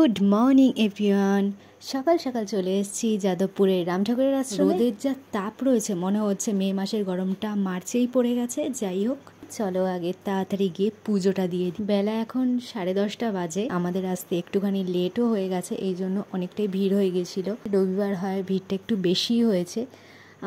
Good morning everyone. সকাল সকাল চলে এসেছি যাদবপুরে রাম ঠাকুরের আশ্রমে। রোদের যা তাপ রয়েছে মনে হচ্ছে মে মাসের গরমটা মার্চেই পড়ে গেছে। যাই হোক, চলো আগে তাড়াতাড়ি গিয়ে পুজোটা দিয়ে দিই। বেলা এখন 10:30 বাজে। আমাদের আসতে একটুখানি লেটও হয়ে গেছে, এই জন্য অনেকটাই ভিড় হয়ে গেছিল। রবিবার হয়, ভিড়টা একটু বেশি হয়েছে।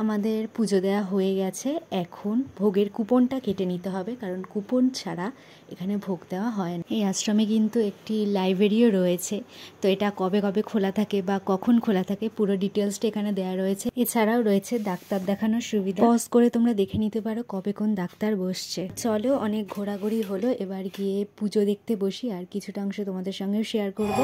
আমাদের পুজো দেওয়া হয়ে গেছে, এখন ভোগের কুপনটা কেটে নিতে হবে, কারণ কুপন ছাড়া এখানে ভোগ দেওয়া হয় না। এই আশ্রমে কিন্তু একটি লাইব্রেরিও রয়েছে, তো এটা কবে কবে খোলা থাকে বা কখন খোলা থাকে পুরো ডিটেলসটা এখানে দেওয়া রয়েছে। এছাড়াও রয়েছে ডাক্তার দেখানোর সুবিধা, পজ করে তোমরা দেখে নিতে পারো কবে কোন ডাক্তার বসছে। চলো, অনেক ঘোরাঘুরি হলো, এবার গিয়ে পুজো দেখতে বসি, আর কিছুটা অংশ তোমাদের সঙ্গেও শেয়ার করব।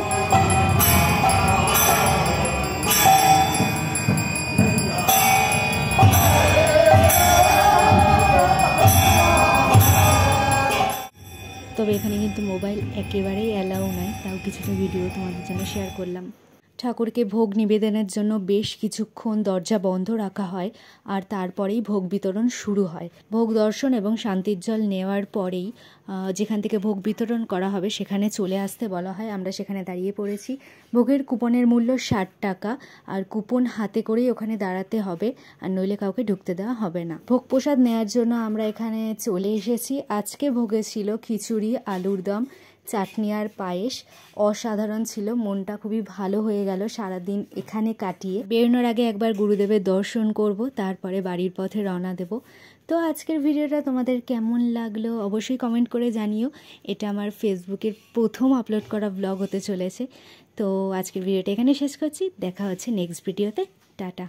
তবে এখানে কিন্তু মোবাইল একেবারেই অ্যালাউ নাই, তাও কিছুটা ভিডিও তোমাদের জন্য শেয়ার করলাম। ঠাকুরকে ভোগ নিবেদনের জন্য বেশ কিছুক্ষণ দরজা বন্ধ রাখা হয়, আর তারপরেই ভোগ বিতরণ শুরু হয়। ভোগ দর্শন এবং শান্তির জল নেওয়ার পরেই যেখান থেকে ভোগ বিতরণ করা হবে সেখানে চলে আসতে বলা হয়। আমরা সেখানে দাঁড়িয়ে পড়েছি। ভোগের কুপনের মূল্য 60 টাকা, আর কুপন হাতে করেই ওখানে দাঁড়াতে হবে, আর নইলে কাউকে ঢুকতে দেওয়া হবে না। ভোগ প্রসাদ নেওয়ার জন্য আমরা এখানে চলে এসেছি। আজকে ভোগে ছিল খিচুড়ি, আলুর দম, চাটনি আর পায়েস। অসাধারণ ছিল, মনটা খুবই ভালো হয়ে গেল সারাদিন এখানে কাটিয়ে। বেরোনোর আগে একবার গুরুদেবের দর্শন করব, তারপরে বাড়ির পথে রওনা দেব। তো আজকের ভিডিওটা তোমাদের কেমন লাগলো অবশ্যই কমেন্ট করে জানিও। এটা আমার ফেসবুকের প্রথম আপলোড করা ব্লগ হতে চলেছে। তো আজকের ভিডিওটা এখানে শেষ করছি, দেখা হচ্ছে নেক্সট ভিডিওতে। টাটা।